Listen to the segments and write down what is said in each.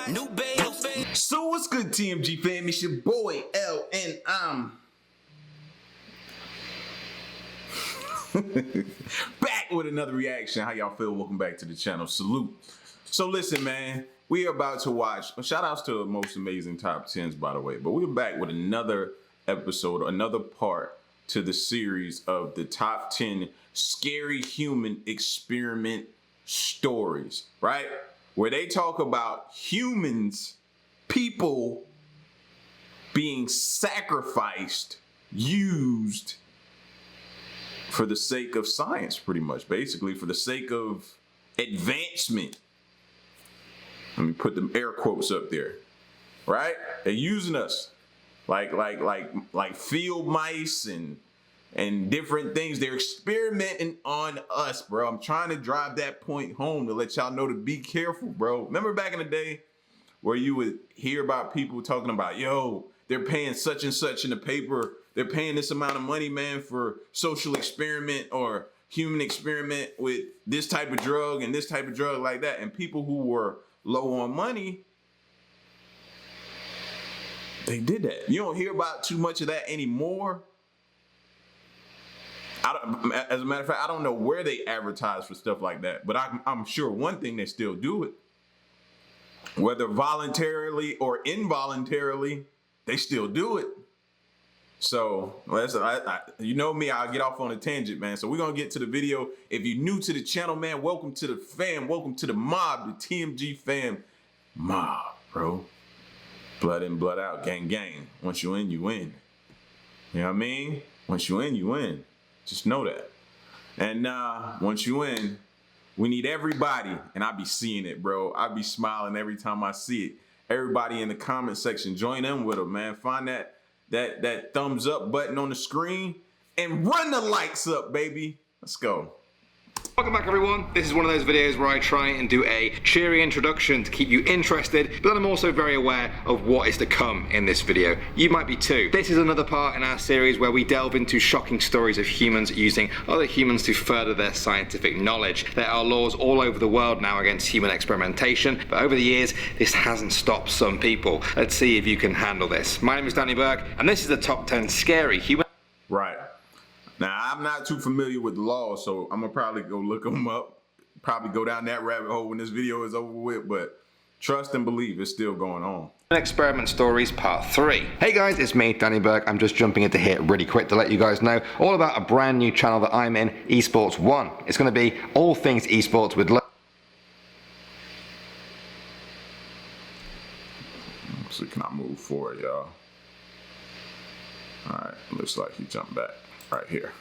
new babe. So what's good, TMG fam? It's your boy L, and I'm back with another reaction. How y'all feel? Welcome back to the channel. Salute. So listen, man, we are about to watch. Shout outs to the most amazing top 10s, by the way. But we're back with another episode, another part to the series of the top 10 scary human experiment stories, right? Where they talk about humans, people being sacrificed, used for the sake of science, pretty much, basically for the sake of advancement. Let me put the air quotes up there, right? They're using us like field mice and different things. They're experimenting on us, bro. I'm trying to drive that point home to let y'all know to be careful, bro. Remember back in the day where you would hear about people talking about, yo, they're paying such and such in the paper. They're paying this amount of money, man, for social experiment or human experiment with this type of drug and this type of drug like that. And people who were low on money, they did that. You don't hear about too much of that anymore. As a matter of fact, I don't know where they advertise for stuff like that, but I'm sure one thing, they still do it. Whether voluntarily or involuntarily, they still do it. So, you know me, I'll get off on a tangent, man. So we're going to get to the video. If you're new to the channel, man, welcome to the fam. Welcome to the mob, the TMG fam mob, bro. Blood in, blood out, gang, gang. Once you in, you win. You know what I mean? Once you in, you win. Just know that. And once you in, we need everybody. And I be seeing it, bro. I be smiling every time I see it. Everybody in the comment section, join in with them, man. Find that thumbs up button on the screen and run the likes up, baby. Let's go. Welcome back, everyone. This is one of those videos where I try and do a cheery introduction to keep you interested, but then I'm also very aware of what is to come in this video. You might be too. This is another part in our series where we delve into shocking stories of humans using other humans to further their scientific knowledge. There are laws all over the world now against human experimentation, but over the years, this hasn't stopped some people. Let's see if you can handle this. My name is Danny Burke, and this is the top 10 scary human... Right. Now, I'm not too familiar with the law, so I'm gonna probably go look them up, probably go down that rabbit hole when this video is over with, but trust and believe it's still going on. Experiment Stories Part 3. Hey guys, it's me, Danny Burke. I'm just jumping into here really quick to let you guys know all about a brand new channel that I'm in, Esports 1. It's gonna be all things esports with... So can I move forward, y'all? All right, looks like he jumped back. Right here.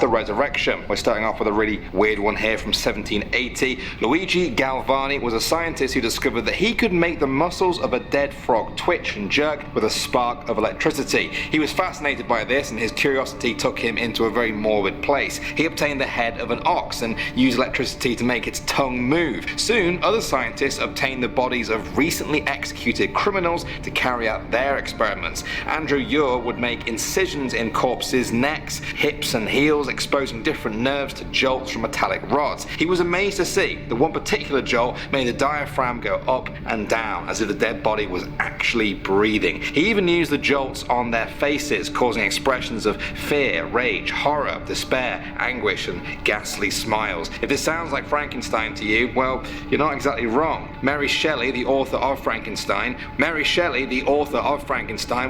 The Resurrection. We're starting off with a really weird one here from 1780. Luigi Galvani was a scientist who discovered that he could make the muscles of a dead frog twitch and jerk with a spark of electricity. He was fascinated by this, and his curiosity took him into a very morbid place. He obtained the head of an ox and used electricity to make its tongue move. Soon, other scientists obtained the bodies of recently executed criminals to carry out their experiments. Andrew Ure would make incisions in corpses' necks, hips and heels, exposing different nerves to jolts from metallic rods. He was amazed to see that one particular jolt made the diaphragm go up and down as if the dead body was actually breathing. He even used the jolts on their faces, causing expressions of fear, rage, horror, despair, anguish, and ghastly smiles. If this sounds like Frankenstein to you, well, you're not exactly wrong. Mary Shelley, the author of Frankenstein,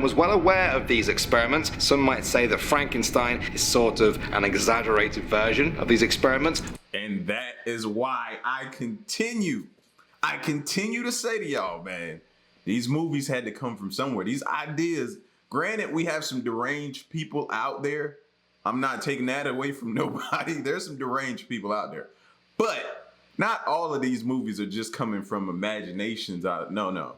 was well aware of these experiments. Some might say that Frankenstein is sort of an exaggerated version of these experiments. And that is why I continue to say to y'all, man, these movies had to come from somewhere. These ideas, granted, we have some deranged people out there. I'm not taking that away from nobody. There's some deranged people out there. But not all of these movies are just coming from imaginations. No.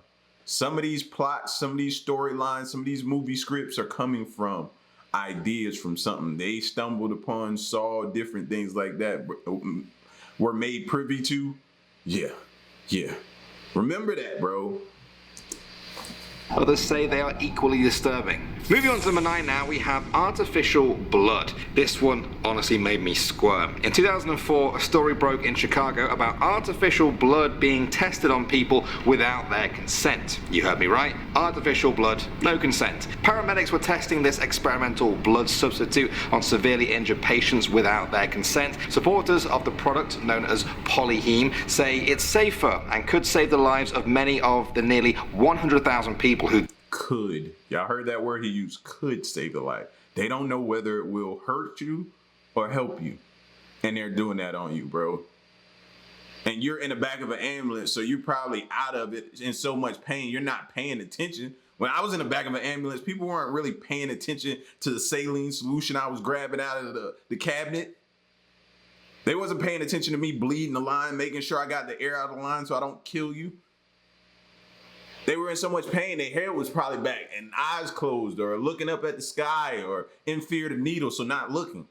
Some of these plots, some of these storylines, some of these movie scripts are coming from ideas from something they stumbled upon, saw different things like that, were made privy to. Yeah. Remember that, bro. Others say they are equally disturbing. Moving on to number 9 now, we have artificial blood. This one honestly made me squirm. In 2004, a story broke in Chicago about artificial blood being tested on people without their consent. You heard me right. Artificial blood, no consent. Paramedics were testing this experimental blood substitute on severely injured patients without their consent. Supporters of the product, known as polyheme, say it's safer and could save the lives of many of the nearly 100,000 people who Could. Y'all heard that word he used, could save the life. They don't know whether it will hurt you or help you. And they're doing that on you, bro. And you're in the back of an ambulance, so you're probably out of it in so much pain, you're not paying attention. When I was in the back of an ambulance, people weren't really paying attention to the saline solution I was grabbing out of the cabinet. They wasn't paying attention to me bleeding the line, making sure I got the air out of the line so I don't kill you. They were in so much pain, their hair was probably back and eyes closed or looking up at the sky or in fear of the needle, so not looking.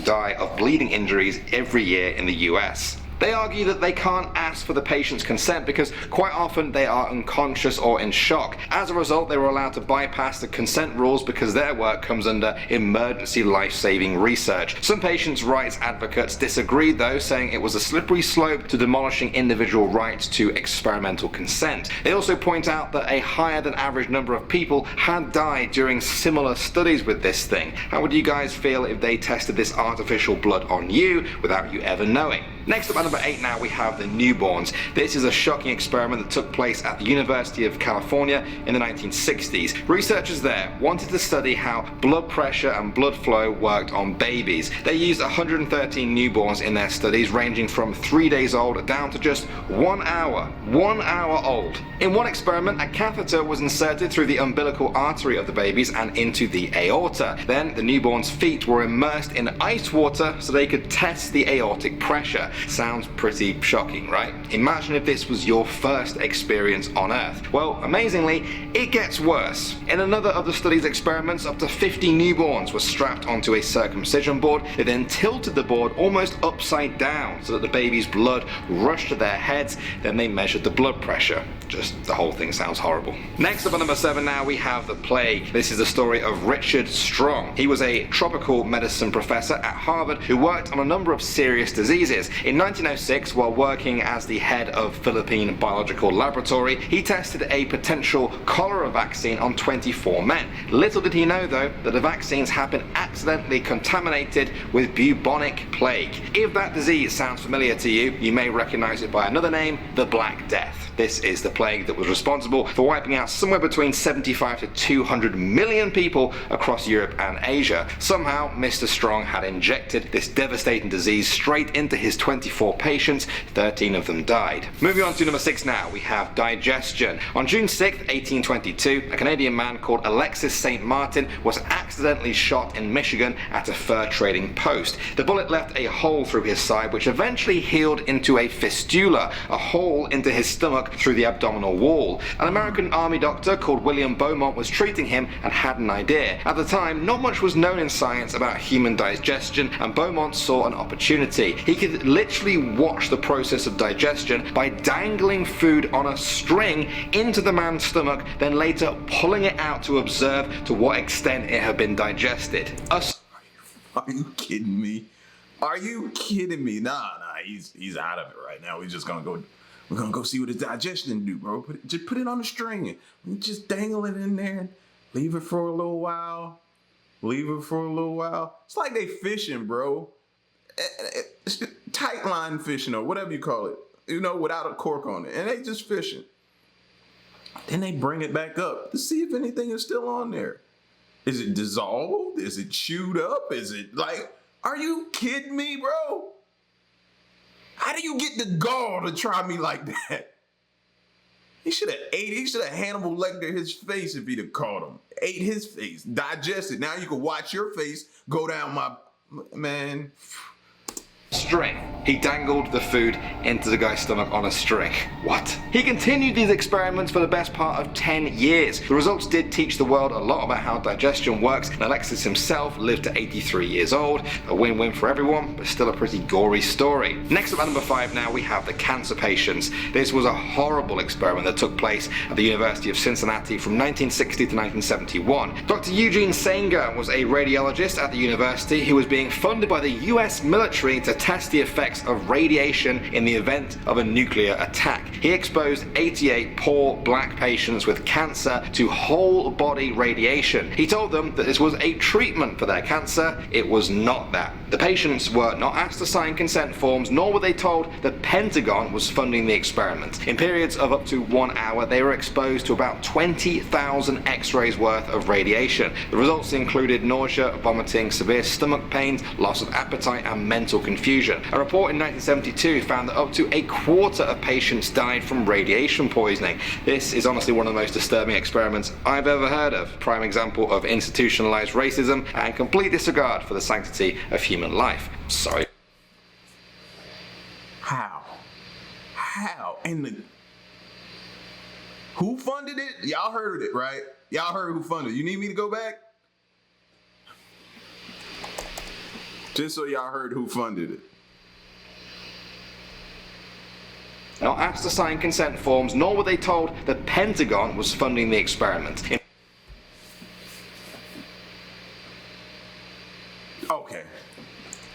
Die of bleeding injuries every year in the US. They argue that they can't ask for the patient's consent because quite often they are unconscious or in shock. As a result, they were allowed to bypass the consent rules because their work comes under emergency life-saving research. Some patients' rights advocates disagreed though, saying it was a slippery slope to demolishing individual rights to experimental consent. They also point out that a higher than average number of people had died during similar studies with this thing. How would you guys feel if they tested this artificial blood on you without you ever knowing? Next up at number 8 now, we have the newborns. This is a shocking experiment that took place at the University of California in the 1960s. Researchers there wanted to study how blood pressure and blood flow worked on babies. They used 113 newborns in their studies, ranging from 3 days old down to just 1 hour. 1 hour old. In one experiment, a catheter was inserted through the umbilical artery of the babies and into the aorta. Then the newborns' feet were immersed in ice water so they could test the aortic pressure. Sounds pretty shocking, right? Imagine if this was your first experience on Earth. Well, amazingly, it gets worse. In another of the study's experiments, up to 50 newborns were strapped onto a circumcision board. They then tilted the board almost upside down so that the baby's blood rushed to their heads. Then they measured the blood pressure. Just the whole thing sounds horrible. Next up at number 7 now, we have the plague. This is the story of Richard Strong. He was a tropical medicine professor at Harvard who worked on a number of serious diseases. In 1906, while working as the head of Philippine Biological Laboratory, he tested a potential cholera vaccine on 24 men. Little did he know, though, that the vaccines had been accidentally contaminated with bubonic plague. If that disease sounds familiar to you, you may recognize it by another name, the Black Death. This is the plague that was responsible for wiping out somewhere between 75 to 200 million people across Europe and Asia. Somehow, Mr. Strong had injected this devastating disease straight into his 24 patients. 13 of them died. Moving on to number 6 now, we have digestion. On June 6, 1822, a Canadian man called Alexis St. Martin was accidentally shot in Michigan at a fur trading post. The bullet left a hole through his side, which eventually healed into a fistula, a hole into his stomach through the abdominal wall. An American army doctor called William Beaumont was treating him and had an idea. At the time, not much was known in science about human digestion, and Beaumont saw an opportunity. He could literally watch the process of digestion by dangling food on a string into the man's stomach, then later pulling it out to observe to what extent it had been digested. Are you kidding me? Are you kidding me? Nah, he's out of it right now. We're gonna go see what his digestion do, bro. Just put it on a string and just dangle it in there and leave it for a little while. It's like they fishing, bro. It's tight line fishing or whatever you call it, without a cork on it. And they just fishing. Then they bring it back up to see if anything is still on there. Is it dissolved? Is it chewed up? Is it are you kidding me, bro? How do you get the gall to try me like that? He should have ate it. He should have Hannibal Lecter his face if he'd have caught him. Ate his face, digested. Now you can watch your face go down my... Man, string. He dangled the food into the guy's stomach on a string. What? He continued these experiments for the best part of 10 years. The results did teach the world a lot about how digestion works, and Alexis himself lived to 83 years old. A win-win for everyone, but still a pretty gory story. Next up at number 5 now, we have the cancer patients. This was a horrible experiment that took place at the University of Cincinnati from 1960 to 1971. Dr. Eugene Sanger was a radiologist at the university who was being funded by the US military to test the effects of radiation in the event of a nuclear attack. He exposed 88 poor black patients with cancer to whole body radiation. He told them that this was a treatment for their cancer. It was not that. The patients were not asked to sign consent forms, nor were they told the Pentagon was funding the experiment. In periods of up to 1 hour, they were exposed to about 20,000 x-rays worth of radiation. The results included nausea, vomiting, severe stomach pains, loss of appetite, and mental confusion. A report in 1972 found that up to a quarter of patients died from radiation poisoning. This is honestly one of the most disturbing experiments I've ever heard of. Prime example of institutionalized racism and complete disregard for the sanctity of human life. Sorry. How? And who funded it? Y'all heard it, right? Y'all heard who funded it. You need me to go back? Just so y'all heard who funded it. Not asked to sign consent forms, nor were they told the Pentagon was funding the experiment. Okay.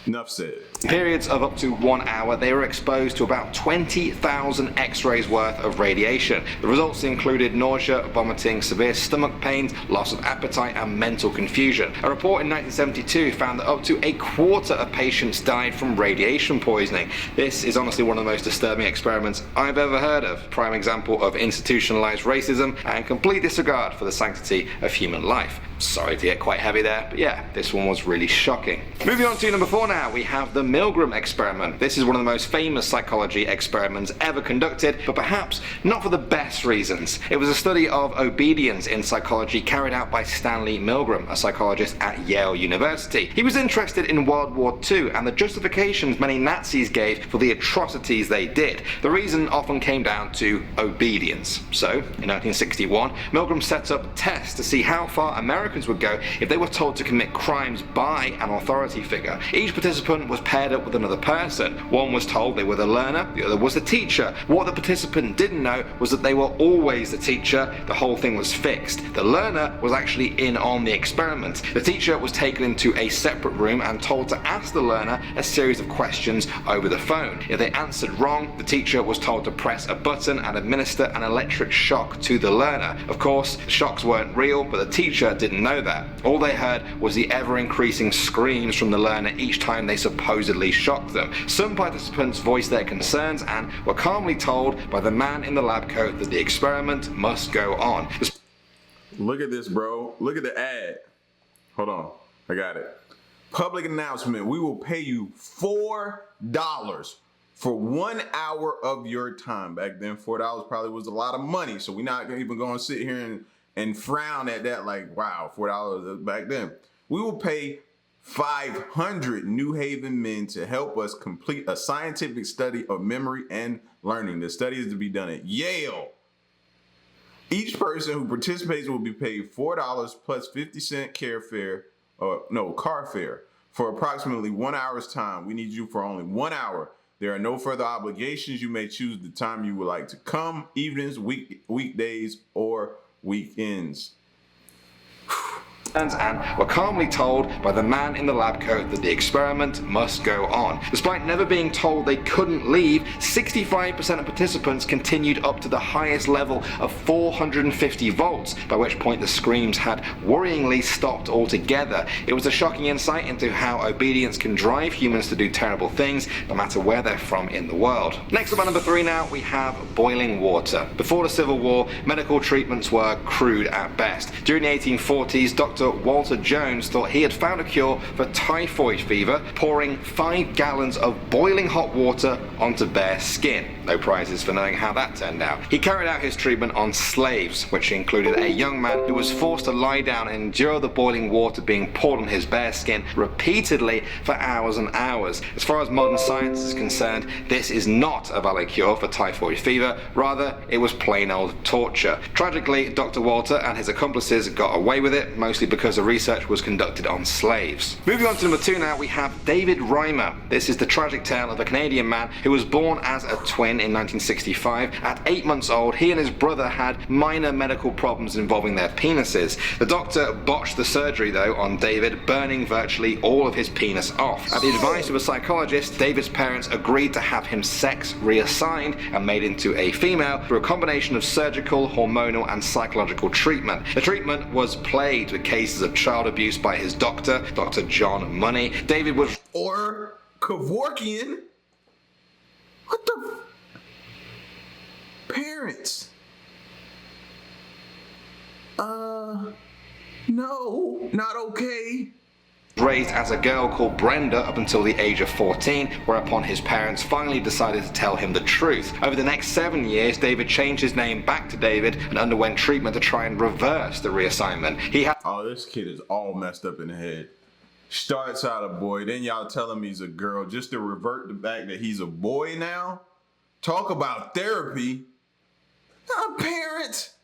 Enough said. In periods of up to 1 hour, they were exposed to about 20,000 x-rays worth of radiation. The results included nausea, vomiting, severe stomach pains, loss of appetite, and mental confusion. A report in 1972 found that up to a quarter of patients died from radiation poisoning. This is honestly one of the most disturbing experiments I've ever heard of. Prime example of institutionalized racism and complete disregard for the sanctity of human life. Sorry to get quite heavy there, but yeah, this one was really shocking. Moving on to number 4 now, we have the Milgram Experiment. This is one of the most famous psychology experiments ever conducted, but perhaps not for the best reasons. It was a study of obedience in psychology carried out by Stanley Milgram, a psychologist at Yale University. He was interested in World War II and the justifications many Nazis gave for the atrocities they did. The reason often came down to obedience. So, in 1961, Milgram set up tests to see how far Americans would go if they were told to commit crimes by an authority figure. Each participant was paired up with another person. One was told they were the learner, the other was the teacher. What the participant didn't know was that they were always the teacher. The whole thing was fixed. The learner was actually in on the experiment. The teacher was taken into a separate room and told to ask the learner a series of questions over the phone. If they answered wrong, the teacher was told to press a button and administer an electric shock to the learner. Of course, the shocks weren't real, but the teacher didn't know that. All they heard was the ever-increasing screams from the learner each time they supposedly shocked them. Some participants voiced their concerns and were calmly told by the man in the lab coat that the experiment must go on. Look at this, bro. Look at the ad. Hold on. I got it. Public announcement. We will pay you $4 for 1 hour of your time. Back then, $4 probably was a lot of money. So we're not even going to sit here and frown at that like, wow, $4 back then. We will pay 500 New Haven men to help us complete a scientific study of memory and learning. The study is to be done at Yale. Each person who participates will be paid $4 plus 50-cent car fare for approximately 1 hour's time. We need you for only 1 hour. There are no further obligations. You may choose the time you would like to come, evenings, weekdays, or weekends. And were calmly told by the man in the lab coat that the experiment must go on. Despite never being told they couldn't leave, 65% of participants continued up to the highest level of 450 volts, by which point the screams had worryingly stopped altogether. It was a shocking insight into how obedience can drive humans to do terrible things, no matter where they're from in the world. Next up at number 3 now, we have boiling water. Before the Civil War, medical treatments were crude at best. During the 1840s, doctors Dr. Walter Jones thought he had found a cure for typhoid fever, pouring 5 gallons of boiling hot water onto bare skin. No prizes for knowing how that turned out. He carried out his treatment on slaves, which included a young man who was forced to lie down and endure the boiling water being poured on his bare skin repeatedly for hours and hours. As far as modern science is concerned, this is not a valid cure for typhoid fever, rather it was plain old torture. Tragically, Dr. Walter and his accomplices got away with it, mostly because the research was conducted on slaves. Moving on to number 2 now, we have David Reimer. This is the tragic tale of a Canadian man who was born as a twin in 1965. At 8 months old, he and his brother had minor medical problems involving their penises. The doctor botched the surgery though on David, burning virtually all of his penis off. At the advice of a psychologist, David's parents agreed to have him sex reassigned and made into a female through a combination of surgical, hormonal and psychological treatment. The treatment was plagued with cases of child abuse by his doctor, Dr. John Money. David was... Or Kevorkian. What the... Parents. No, not okay. Raised as a girl called Brenda up until the age of 14, whereupon his parents finally decided to tell him the truth. Over the next 7 years, David changed his name back to David and underwent treatment to try and reverse the reassignment. He had... Oh, this kid is all messed up in the head. Starts out a boy, then y'all tell him he's a girl just to revert the fact that he's a boy now? Talk about therapy. Parents.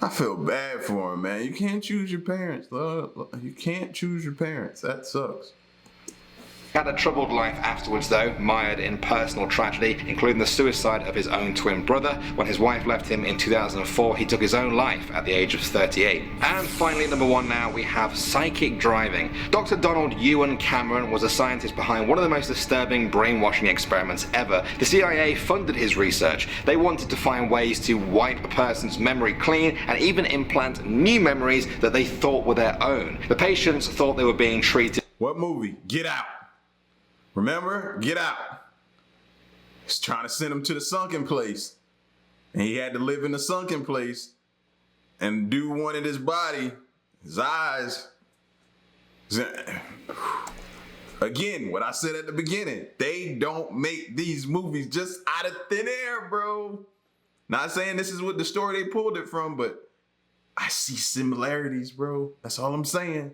I feel bad for him, man. You can't choose your parents, love. You can't choose your parents. That sucks. Had a troubled life afterwards though, mired in personal tragedy, including the suicide of his own twin brother. When his wife left him in 2004, he took his own life at the age of 38. And finally, number 1 now, we have psychic driving. Dr. Donald Ewan Cameron was a scientist behind one of the most disturbing brainwashing experiments ever. The CIA funded his research. They wanted to find ways to wipe a person's memory clean and even implant new memories that they thought were their own. The patients thought they were being treated... What movie? Get Out. Remember? Get Out. He's trying to send him to the sunken place. And he had to live in the sunken place. And dude wanted his body, his eyes. Again, what I said at the beginning. They don't make these movies just out of thin air, bro. Not saying this is what the story they pulled it from, but I see similarities, bro. That's all I'm saying.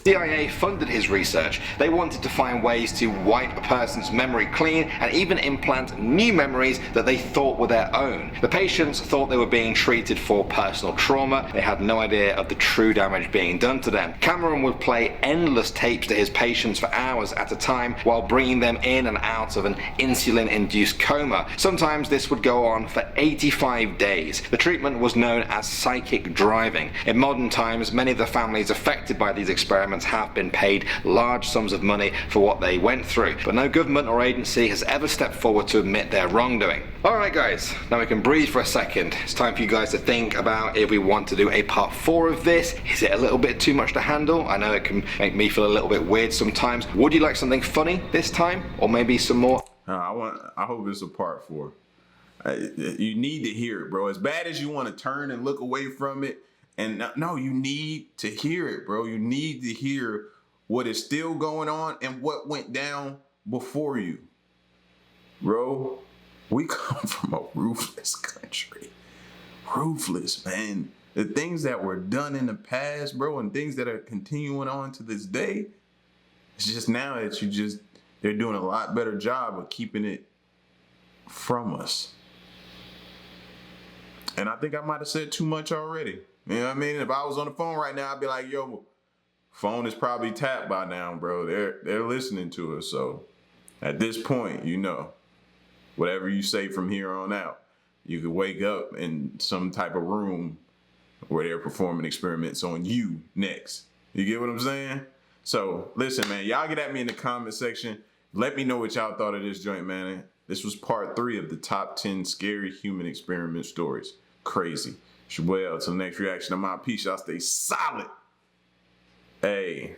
CIA funded his research. They wanted to find ways to wipe a person's memory clean and even implant new memories that they thought were their own. The patients thought they were being treated for personal trauma. They had no idea of the true damage being done to them. Cameron would play endless tapes to his patients for hours at a time while bringing them in and out of an insulin-induced coma. Sometimes this would go on for 85 days. The treatment was known as psychic driving. In modern times, many of the families affected by these experiments have been paid large sums of money for what they went through, but no government or agency has ever stepped forward to admit their wrongdoing. Alright guys, now we can breathe for a second. It's time for you guys to think about if we want to do a part 4 of this. Is it a little bit too much to handle? I know it can make me feel a little bit weird sometimes. Would you like something funny this time? Or maybe some more? I hope it's a part 4. You need to hear it, bro. As bad as you want to turn and look away from it, and no, you need to hear it, bro. You need to hear what is still going on and what went down before you. Bro, we come from a ruthless country. Ruthless, man. The things that were done in the past, bro, and things that are continuing on to this day, it's just now that they're doing a lot better job of keeping it from us. And I think I might have said too much already. You know what I mean? If I was on the phone right now, I'd be like, yo, phone is probably tapped by now, bro. They're listening to us. So at this point, you know, whatever you say from here on out, you could wake up in some type of room where they're performing experiments on you next. You get what I'm saying? So listen, man, y'all get at me in the comment section. Let me know what y'all thought of this joint, man. This was part 3 of the top 10 scary human experiment stories. Crazy. It's your boy L. Till the next reaction, I'm out. Peace. Y'all stay solid. Hey.